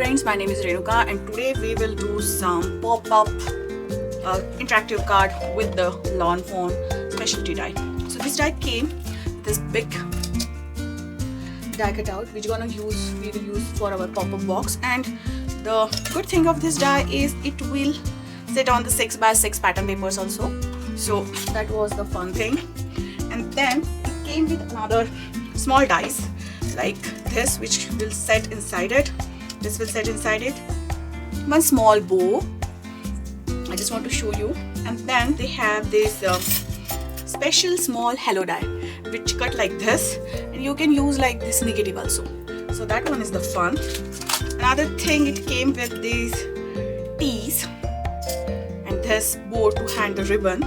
friends, my name is Renuka and today we will do some pop-up interactive card with the lawn fawn specialty die. So this die came this big die cutout which we will use for our pop-up box, and the good thing of this die is it will sit on the 6x6 pattern papers also. So that was the fun thing. And then it came with another small dice like this which will set inside it. This will set inside it. One small bow. I just want to show you. And then they have this special small hello die which cut like this, and you can use like this negative also. So that one is the fun. Another thing, it came with these tees and this bow to hang the ribbon,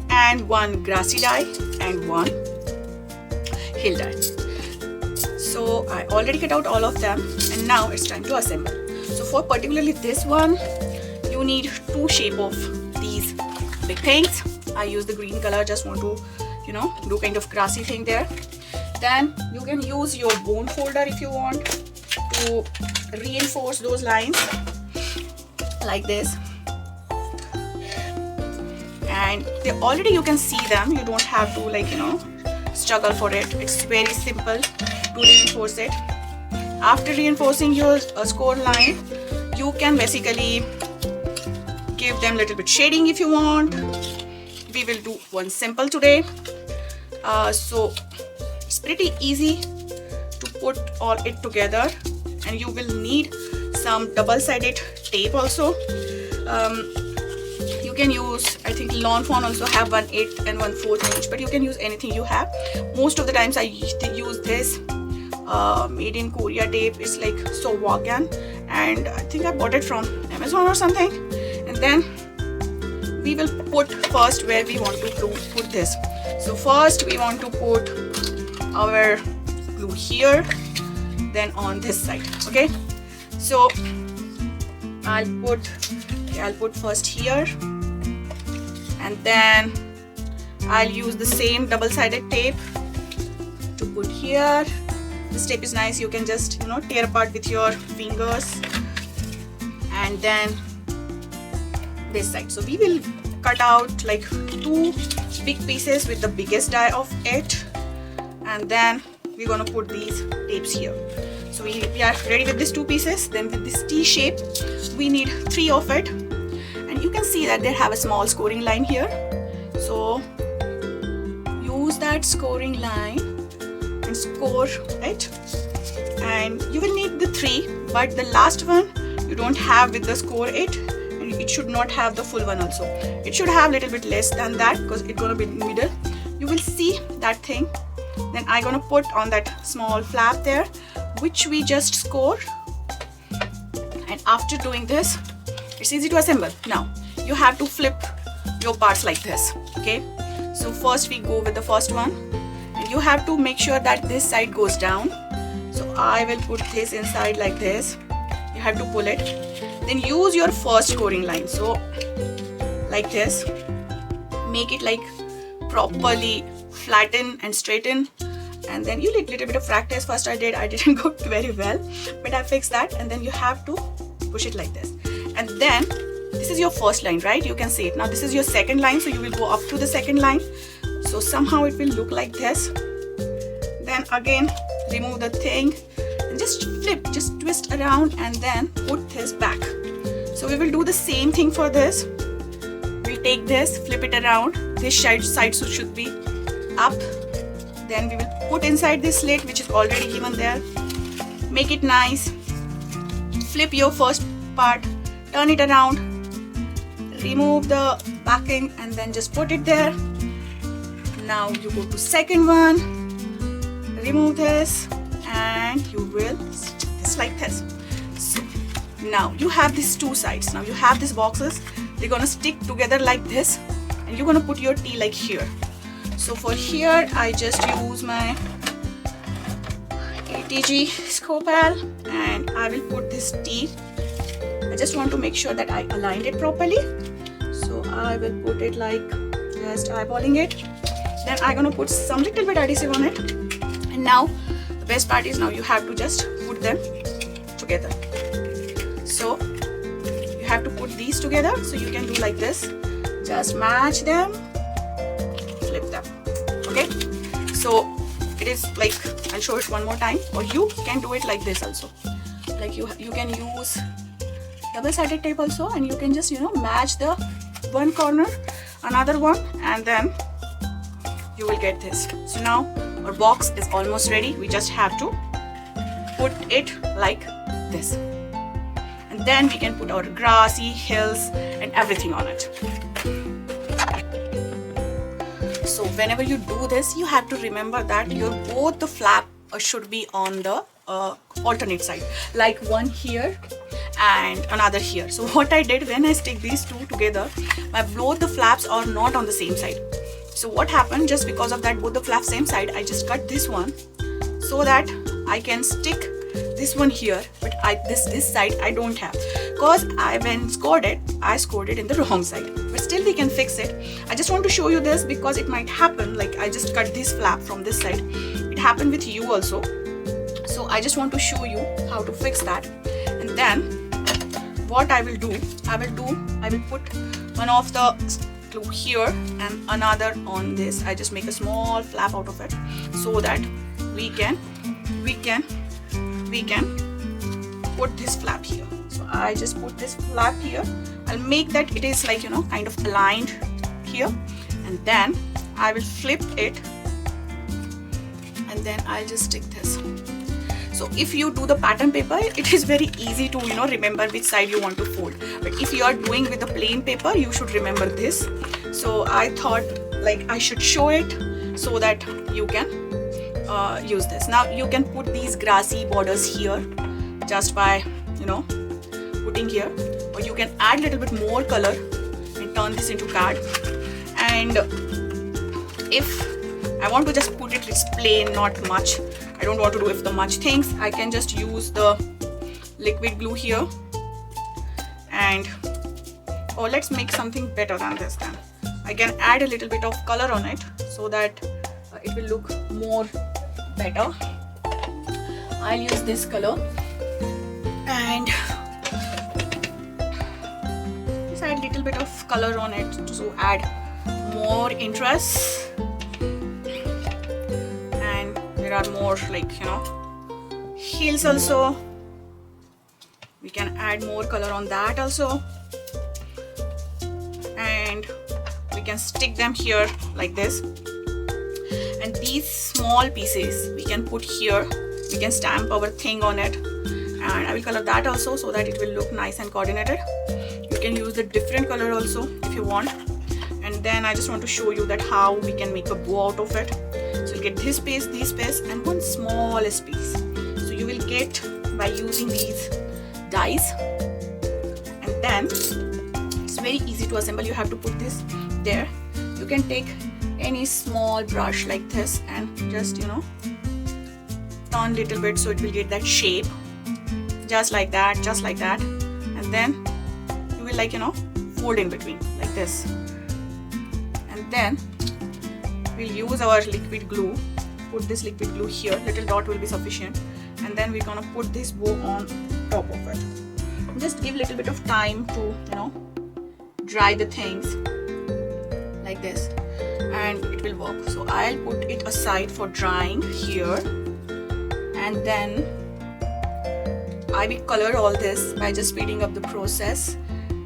and one grassy die and one hill die. So I already cut out all of them and now it's time to assemble. So for particularly this one, you need two shape of these big things. I use the green color, just want to do kind of grassy thing there. Then you can use your bone folder if you want to reinforce those lines like this. And already you can see them, you don't have to struggle for it. It's very simple to reinforce it. After reinforcing your score line, you can basically give them little bit shading if you want. We will do one simple today. So it's pretty easy to put all it together, and you will need some double-sided tape also. You can use, I think lawn fawn also have 1/8 and 1/4 inch, but you can use anything you have. Most of the times I use this made in Korea tape. It's like so vegan, and I think I bought it from Amazon or something. And then we will put first where we want to put this. So first we want to put our glue here, then on this side. Okay, so I'll put first here, and then I'll use the same double-sided tape to put here. This tape is nice, you can just tear apart with your fingers. And then this side, so we will cut out like two big pieces with the biggest die of it, and then we're gonna put these tapes here. So we are ready with these two pieces. Then with this T shape we need 3 of it, and you can see that they have a small scoring line here. So use that scoring line and score it, and you will need the 3, but the last one you don't have with the score it, and it should not have the full one also. It should have little bit less than that because it's gonna be in the middle. You will see that thing. Then I'm gonna put on that small flap there which we just score, and after doing this it's easy to assemble. Now you have to flip your parts like this. Okay, so first we go with the first one, and you have to make sure that this side goes down. So I will put this inside like this. You have to pull it, then use your first scoring line. So like this, make it like properly flatten and straighten, and then you need little bit of practice. First I didn't go very well, but I fixed that. And then you have to push it like this, and then this is your first line, right? You can see it. Now this is your second line, so you will go up to the second line. So somehow it will look like this. Then again remove the thing and just flip, just twist around, and then put this back. So we will do the same thing for this. We'll take this, flip it around. This side should be up. Then we will put inside this slit which is already given there. Make it nice. Flip your first part, turn it around, remove the backing, and then just put it there. Now you go to second one, remove this, and you will stitch this like this. So now you have these two sides. Now you have these boxes, they're gonna stick together like this, and you're gonna put your T like here. So for here I just use my ATG scopal, and I will put this T. I just want to make sure that I aligned it properly. So I will put it like just eyeballing it. Then I'm gonna put some little bit adhesive on it, and now the best part is now you have to just put them together. these together. So you can do like this, just match them, flip them. Okay, so it is like, I'll show it one more time, or you can do it like this also. Like you can use double-sided tape also, and you can just, you know, match the one corner, another one, and then you will get this. So now our box is almost ready. We just have to put it like this, and then we can put our grassy hills and everything on it. So whenever you do this, you have to remember that your both the flap should be on the alternate side, like one here and another here. So what I did when I stick these two together, both the flaps are not on the same side. So what happened, just because of that both the flaps same side, I just cut this one so that I can stick this one here, but this side I don't have, because when I scored it in the wrong side. But still we can fix it. I just want to show you this because it might happen, like I just cut this flap from this side. It happened with you also. So I just want to show you how to fix that. And then what I will do, I will put one of the glue here and another on this. I just make a small flap out of it so that we can put this flap here. So I just put this flap here. I'll make that it is like, you know, kind of aligned here, and then I will flip it, and then I'll just stick this. So if you do the pattern paper, it is very easy to, you know, remember which side you want to fold. But if you are doing with the plain paper, you should remember this. So I thought like I should show it so that you can use this. Now you can put these grassy borders here just by, you know, putting here, or you can add a little bit more color and turn this into card. And if I want to just put it, it's plain, not much, I don't want to do if the much things, I can just use the liquid glue here. And oh, let's make something better than this then. I can add a little bit of color on it so that it will look more better. I'll use this color and just add a little bit of color on it to add more interest. And there are more, like, you know, heels also. We can add more color on that also, and we can stick them here like this. And these small pieces we can put here. We can stamp our thing on it, and I will color that also so that it will look nice and coordinated. You can use the different color also if you want. And then I just want to show you that how we can make a bow out of it. So you'll get this piece, and one smallest piece. So you will get by using these dies. And then it's very easy to assemble. You have to put this there. You can take any small brush like this and just, you know, turn a little bit so it will get that shape, just like that, and then you will, like, you know, fold in between like this. And then we'll use our liquid glue. Put this liquid glue here, little dot will be sufficient, and then we're gonna put this bow on top of it. Just give a little bit of time to, you know, dry the things like this, and it will work. So I'll put it aside for drying here, and then I will color all this by just speeding up the process.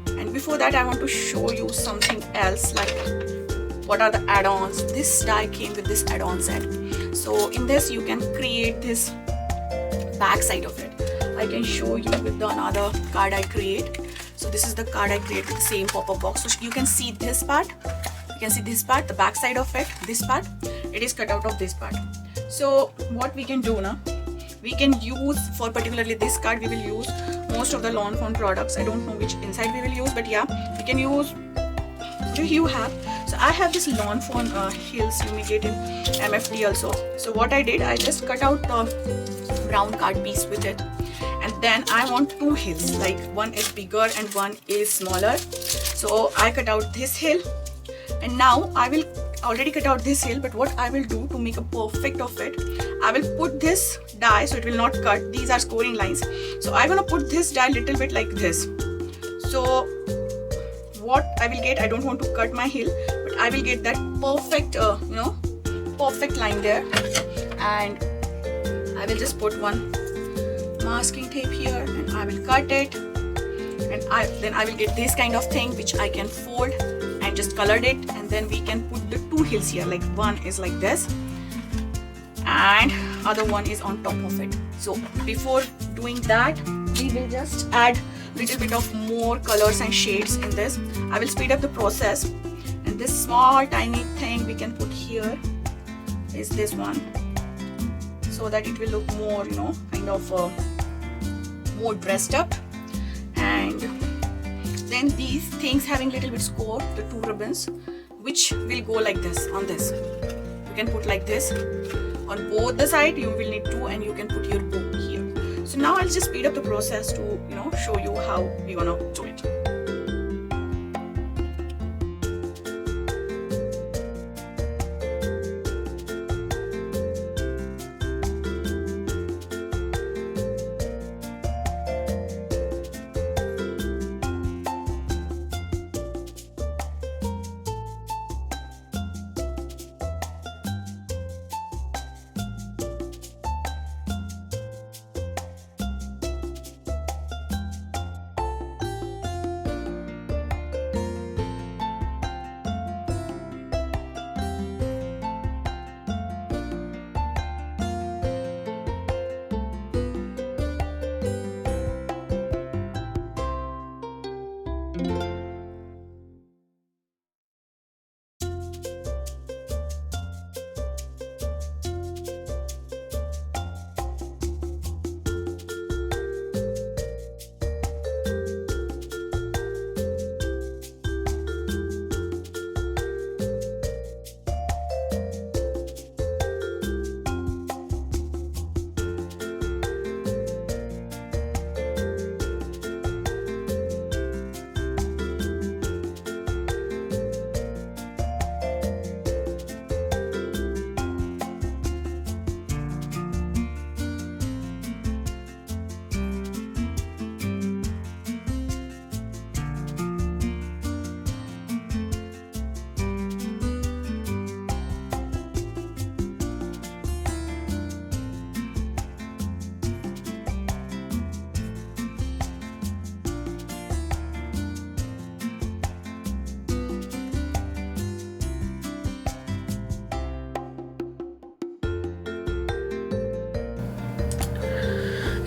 And before that, I want to show you something else, like what are the add-ons. This die came with this add-on set. So in this you can create this back side of it. I can show you with the another card I create. So this is the card I create with the same pop-up box. So you can see this part. You can see this part, the back side of it. This part, it is cut out of this part. So what we can do now, we can use, for particularly this card, we will use most of the Lawn Fawn products. I don't know which inside we will use, but yeah, we can use what you have. So I have this Lawn Fawn heels you may get in MFD also. So what I did, I just cut out the brown card piece with it, and then I want two heels, like one is bigger and one is smaller. So I cut out this heel, and now I will already cut out this heel, but what I will do to make a perfect of it, I will put this die so it will not cut. These are scoring lines, so I'm gonna put this die little bit like this. So what I will get, I don't want to cut my heel, but I will get that perfect perfect line there. And I will just put one masking tape here and I will cut it, and then I will get this kind of thing which I can fold and just colored it, and then we can put the two heels here, like one is like this and other one is on top of it. So before doing that, we will just add little bit of more colors and shades in this. I will speed up the process, and this small tiny thing we can put here is this one, so that it will look more kind of more dressed up. And then these things having little bit score, the two ribbons which will go like this on this, you can put like this on both the side. You will need two, and you can put your bow here. So now I'll just speed up the process to show you how we're gonna do it.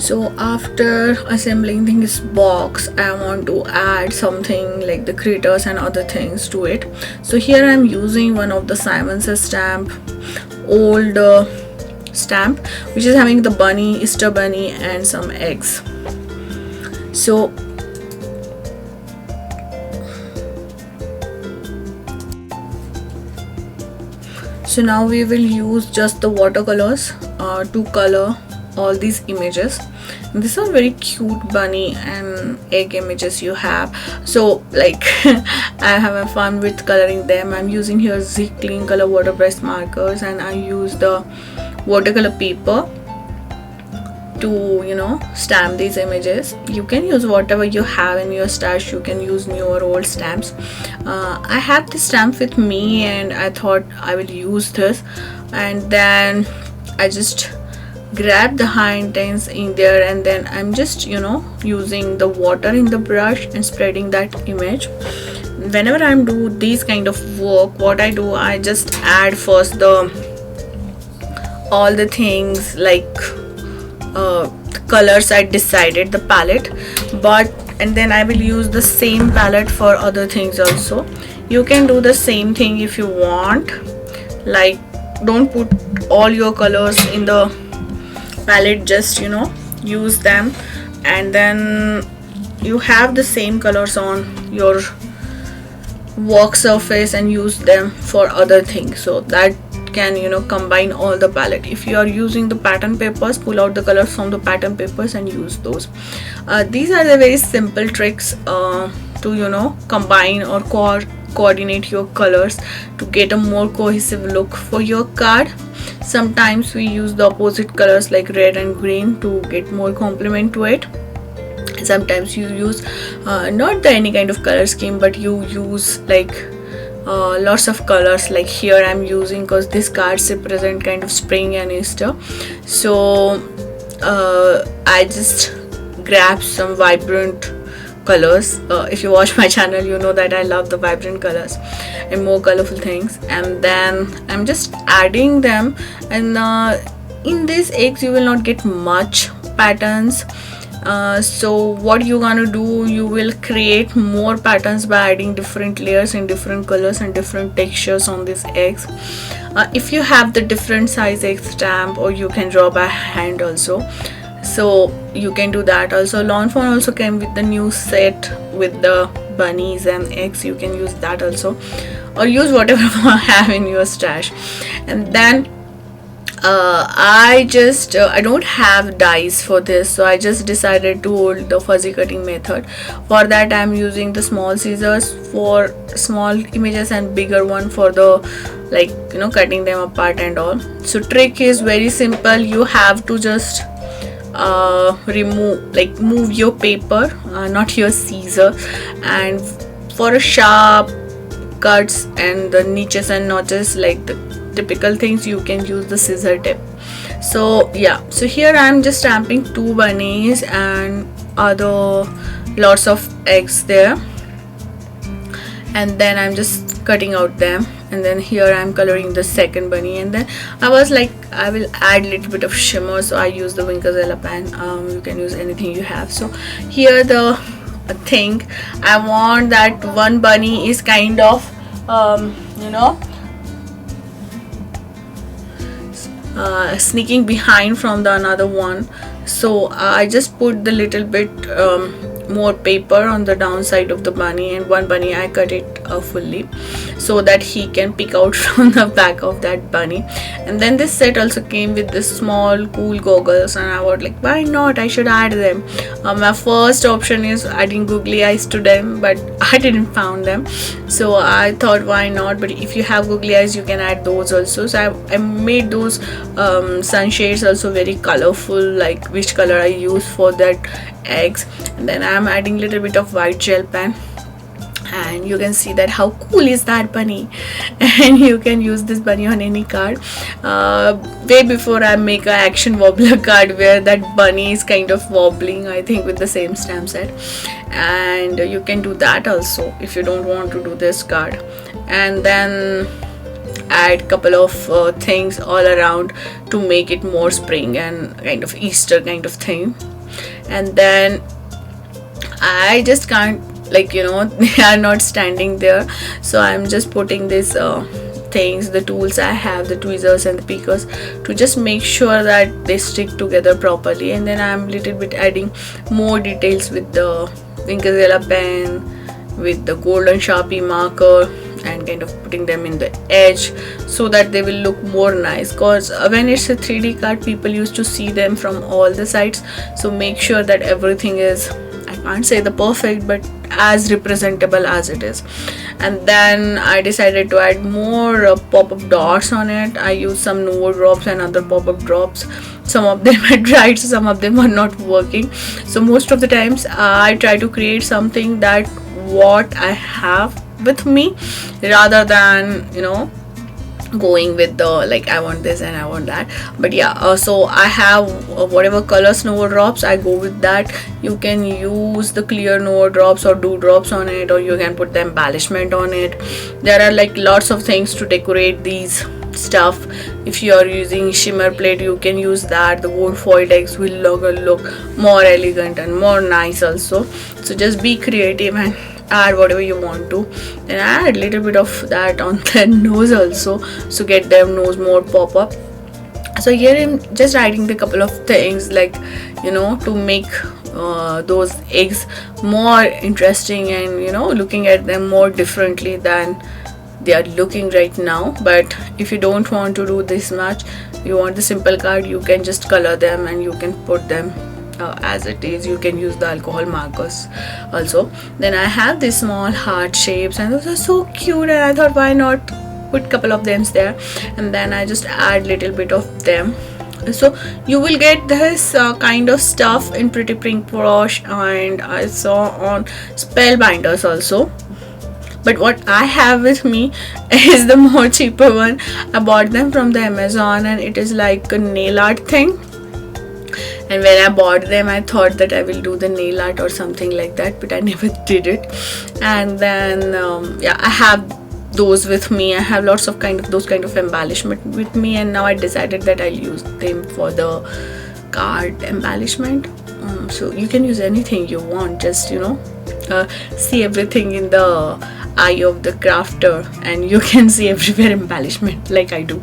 So after assembling this box, I want to add something like the critters and other things to it. So here I'm using one of the Simon's stamp, old stamp, which is having the bunny, Easter bunny and some eggs. So now we will use just the watercolors to color all these images. And these are very cute bunny and egg images you have. So like I have a fun with coloring them. I'm using here Z Clean Color waterpress markers, and I use the watercolor paper to stamp these images. You can use whatever you have in your stash. You can use new or old stamps. I have this stamp with me and I thought I will use this, and then I just grab the hind ends in there, and then I'm just using the water in the brush and spreading that image. Whenever I'm do these kind of work, what I do, I just add first all the things like the colors I decided, the palette, and then I will use the same palette for other things also. You can do the same thing if you want, like don't put all your colors in the palette, just use them, and then you have the same colors on your work surface and use them for other things, so that can combine all the palette. If you are using the pattern papers, pull out the colors from the pattern papers and use those. These are the very simple tricks to combine or coordinate your colors to get a more cohesive look for your card. Sometimes we use the opposite colors like red and green to get more complement to it, Sometimes you use not the any kind of color scheme, but you use like lots of colors. Like here I'm using, because these cards represent kind of spring and Easter, so I just grab some vibrant colors. If you watch my channel, you know that I love the vibrant colors and more colorful things, and then I'm just adding them. And in these eggs you will not get much patterns, so what you gonna do, you will create more patterns by adding different layers in different colors and different textures on these eggs. If you have the different size egg stamp, or you can draw by hand also, so you can do that also. Lawn fawn also came with the new set with the bunnies and eggs. You can use that also, or use whatever you have in your stash. And then I don't have dies for this, so I just decided to hold the fuzzy cutting method. For that I'm using the small scissors for small images and bigger one for the, like, you know, cutting them apart and all. So trick is very simple. You have to just move your paper, not your scissor, and for a sharp cuts and the niches and notches, like the typical things, you can use the scissor tip. So yeah, so here I'm just stamping 2 bunnies and other lots of eggs there, and then I'm just cutting out them. And then here I'm coloring the second bunny, and then I was like, I will add little bit of shimmer, so I use the Watercolor pen. You can use anything you have. So here the thing, I want that one bunny is kind of sneaking behind from the another one. So I just put the little bit more paper on the downside of the bunny, and one bunny I cut it fully so that he can peek out from the back of that bunny. And then this set also came with this small cool goggles, and I was like, why not, I should add them. My first option is adding googly eyes to them, but I didn't found them, so I thought why not. But if you have googly eyes, you can add those also. So I made those sunshades also very colorful, like which color I use for that eggs. And then I'm adding little bit of white gel pen, and you can see that how cool is that bunny. And you can use this bunny on any card. Way before I make a action wobbler card where that bunny is kind of wobbling, I think with the same stamp set, and you can do that also if you don't want to do this card. And then add couple of things all around to make it more spring and kind of Easter kind of thing. And then I just can't, like, you know, they are not standing there, so I'm just putting these things, the tools I have, the tweezers and the pickers, to just make sure that they stick together properly. And then I'm little bit adding more details with the Watercolor pen, with the golden Sharpie marker, and kind of putting them in the edge so that they will look more nice. Because when it's a 3D card, people used to see them from all the sides, so make sure that everything is, I can't say the perfect, but as representable as it is. And then I decided to add more pop-up dots on it. I used some Novo drops and other pop-up drops. Some of them I tried, some of them are not working. So most of the times I try to create something that what I have with me, rather than, you know, going with the, like, I want this and I want that. But yeah, so I have whatever color Novo drops, I go with that. You can use the clear Novo drops or dewdrops on it, or you can put the embellishment on it. There are like lots of things to decorate these stuff. If you are using shimmer plate, you can use that. The gold foiled eggs will look more elegant and more nice also. So just be creative and add whatever you want to. Then add a little bit of that on their nose also, so get their nose more pop up. So here I'm just adding the couple of things, like, you know, to make those eggs more interesting and, you know, looking at them more differently than they are looking right now. But if you don't want to do this much, you want the simple card, you can just color them and you can put them as it is. You can use the alcohol markers also. Then I have these small heart shapes, and those are so cute, and I thought why not put couple of them there. And then I just add little bit of them So you will get this kind of stuff in Pretty Pink Brush, and I saw on Spellbinders also. But what I have with me is the more cheaper one. I bought them from the Amazon, and it is like a nail art thing. And when I bought them, I thought that I will do the nail art or something like that, but I never did it. And then yeah, I have those with me. I have lots of those kind of embellishment with me, and now I decided that I'll use them for the card embellishment. So you can use anything you want, just see everything in the eye of the crafter, and you can see everywhere embellishment like I do.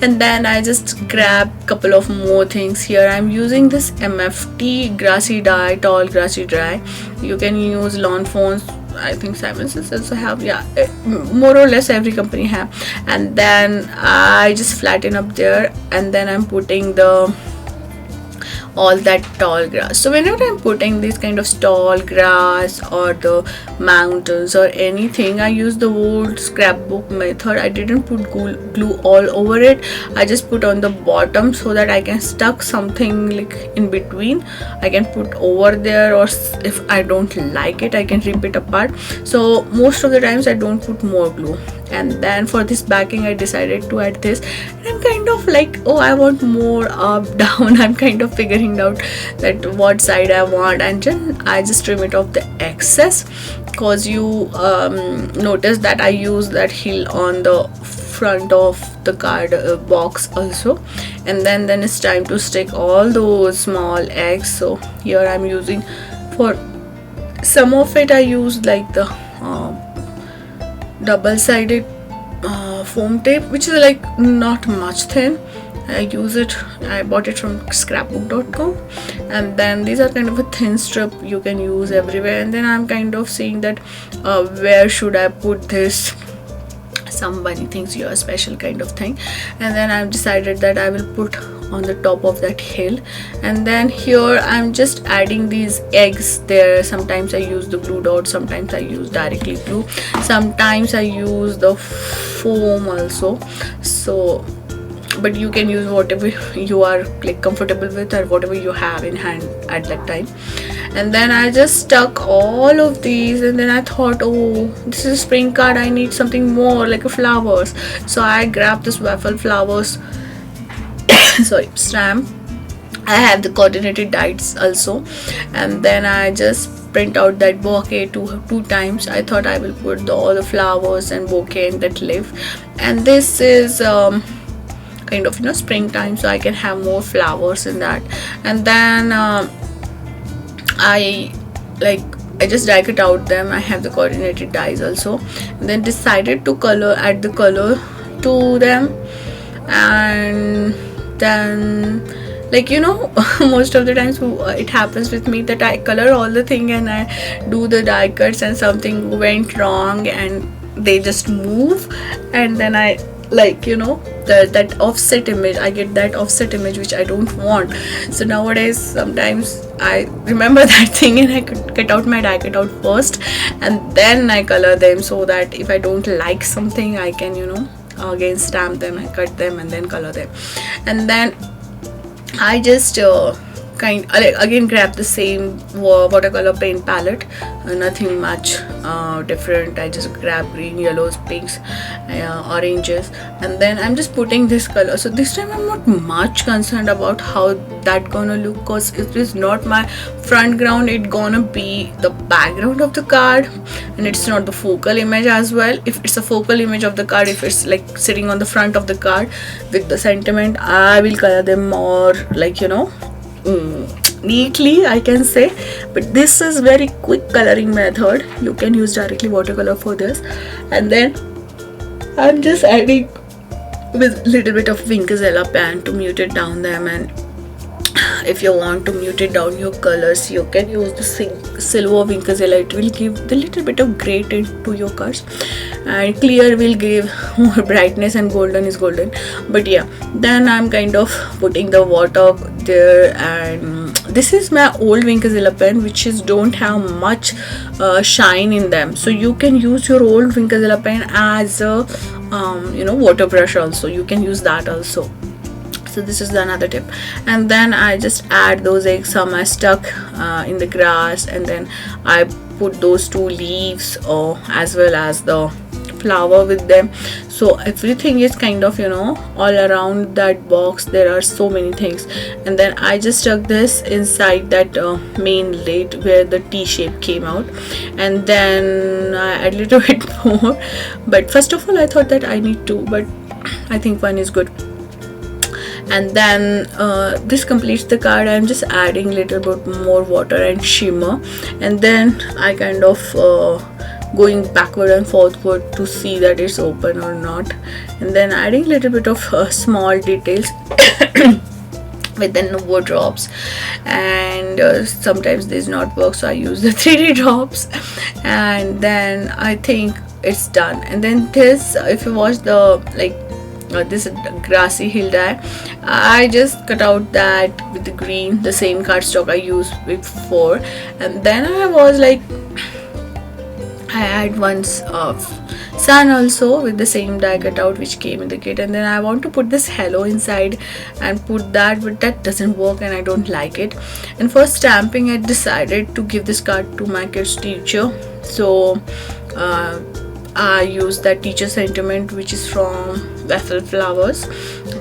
And then I just grab couple of more things. Here I'm using this MFT grassy dye, tall grassy dye. You can use lawn fawns. I think Simon's also have, yeah, more or less every company have. And then I just flatten up there, and then I'm putting all that tall grass. So whenever I'm putting this kind of tall grass or the mountains or anything, I use the old scrapbook method. I didn't put glue all over it. I just put on the bottom so that I can stuck something like in between. I can put over there, or if I don't like it, I can rip it apart. So most of the times I don't put more glue. And then for this backing, I decided to add this, and I'm kind of like, oh, I want more up, down. I'm kind of figuring out that what side I want, and then I just trim it off the excess, because you notice that I use that heel on the front of the card box also. And then it's time to stick all those small eggs. So here I'm using, for some of it I used like the double-sided foam tape, which is like not much thin. I use it, I bought it from scrapbook.com, and then these are kind of a thin strip you can use everywhere. And then I'm kind of seeing that where should I put this. Somebody thinks you're a special kind of thing, and then I've decided that I will put on the top of that hill. And then here I'm just adding these eggs there. Sometimes I use the glue dot, sometimes I use directly glue, sometimes I use the foam also. So but you can use whatever you are like comfortable with, or whatever you have in hand at that time. And then I just stuck all of these, and then I thought, oh, this is a spring card, I need something more like a flowers. So I grabbed this waffle flowers sorry, stamp. I have the coordinated dies also, and then I just print out that bouquet two times. I thought I will put all the flowers and bouquet in that leaf. And this is kind of springtime, so I can have more flowers in that. And then I just die cut out them. I have the coordinated dies also, and then decided to add the color to them. And then most of the times it happens with me that I color all the thing and I do the die cuts, and something went wrong and they just move, and then I that offset image. I get that offset image which I don't want. So nowadays sometimes I remember that thing, and I could cut out my die cut out first, and then I color them, so that if I don't like something, I can again stamp them and cut them and then color them. And then I just again grab the same watercolor paint palette, nothing much different. I just grab green, yellows, pinks, oranges, and then I'm just putting this color. So this time I'm not much concerned about how that gonna look, because it is not my front ground, it gonna be the background of the card, and it's not the focal image as well. If it's a focal image of the card, if it's like sitting on the front of the card with the sentiment, I will color them more neatly, I can say. But this is very quick coloring method. You can use directly watercolor for this. And then I'm just adding with little bit of Winkazella pen to mute it down them. And if you want to mute it down your colors, you can use the silver Winkazella. It will give the little bit of gray tint to your cards, and clear will give more brightness, and golden is golden. But yeah, then I'm kind of putting the water there. And this is my old Winkazella pen, which is don't have much shine in them, so you can use your old Winkazella pen as a water brush also. You can use that also. So this is another tip. And then I just add those eggs. Some are stuck in the grass, and then I put those 2 leaves as well as the flower with them. So everything is kind of, you know, all around that box. There are so many things. And then I just stuck this inside that main lid where the T shape came out, and then I add a little bit more. But first of all I thought that I need 2, but I think 1 is good. And then this completes the card. I'm just adding little bit more water and shimmer, and then I kind of going backward and forward to see that it's open or not, and then adding little bit of small details with the wood drops. And sometimes this not work, so I use the 3D drops, and then I think it's done. And then this, if you watch the this grassy hill die, I just cut out that with the green, the same cardstock I used before, and then I was like, I had once sun also with the same die cut out which came in the kit, and then I want to put this hello inside and put that, but that doesn't work and I don't like it. And for stamping I decided to give this card to my kids teacher, so I used that teacher sentiment which is from waffle flowers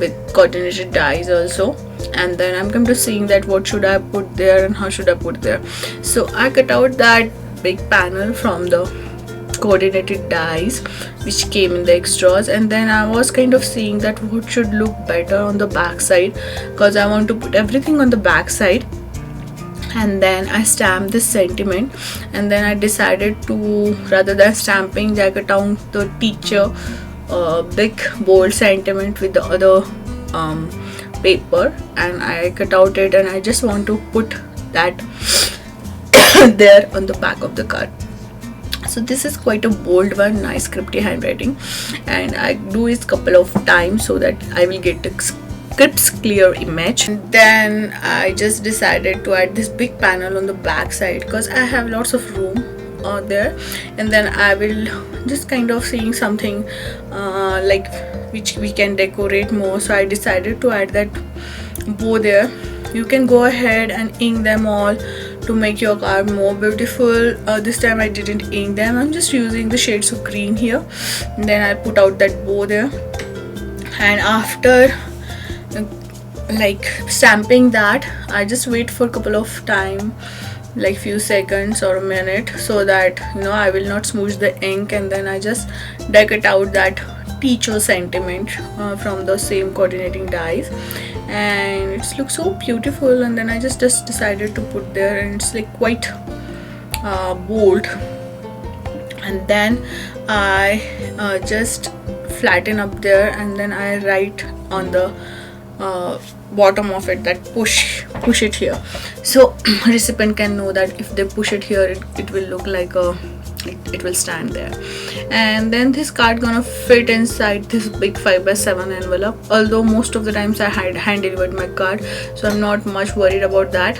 with coordinated dies also. And then I'm come to seeing that what should I put there and how should I put there. So I cut out that big panel from the coordinated dies which came in the extras, and then I was kind of seeing that what should look better on the back side, because I want to put everything on the back side. And then I stamped this sentiment, and then I decided to, rather than stamping, I cut down the teacher big bold sentiment with the other paper, and I cut out it, and I just want to put that there on the back of the card. So this is quite a bold one, nice scripty handwriting, and I do it couple of times so that I will get the crisp clear image. And then I just decided to add this big panel on the back side because I have lots of room there, and then I will just kind of seeing something like which we can decorate more. So I decided to add that bow there. You can go ahead and ink them all to make your card more beautiful. This time I didn't ink them, I'm just using the shades of green here, and then I put out that bow there. And after like stamping that, I just wait for a couple of time, like few seconds or a minute, so that I will not smoosh the ink, and then I just decorate out that teacher sentiment from the same coordinating dies, and it looks so beautiful. And then I just decided to put there, and it's like quite bold. And then I just flatten up there, and then I write on the bottom of it that push it here, so recipient can know that if they push it here, it will look like it will stand there. And then this card gonna fit inside this big 5x7 envelope, although most of the times I had hand delivered my card, so I'm not much worried about that.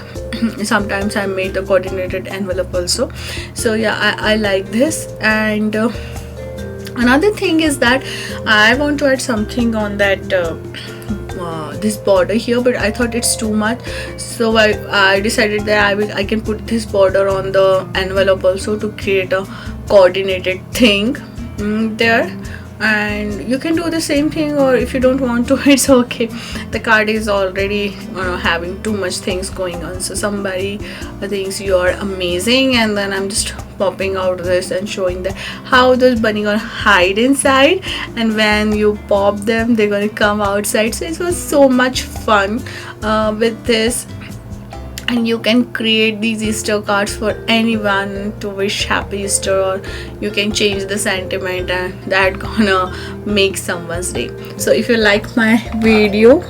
Sometimes I made the coordinated envelope also. So yeah, I like this. And another thing is that I want to add something on that this border here, but I thought it's too much, so I decided that I can put this border on the envelope also to create a coordinated thing there. And you can do the same thing, or if you don't want to, it's okay. The card is already having too much things going on, so somebody thinks you are amazing, and then I'm just popping out this and showing that how those bunny gonna hide inside, and when you pop them they're gonna come outside. So it was so much fun with this. And you can create these Easter cards for anyone to wish happy Easter, or you can change the sentiment, and that gonna make someone's day. So if you like my video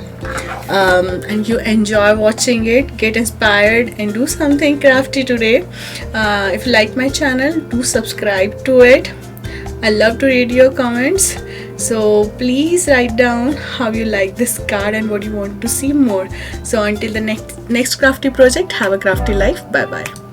and you enjoy watching it, get inspired and do something crafty today. If you like my channel, do subscribe to it. I love to read your comments, so please write down how you like this card and what you want to see more. So until the next crafty project, have a crafty life. Bye bye.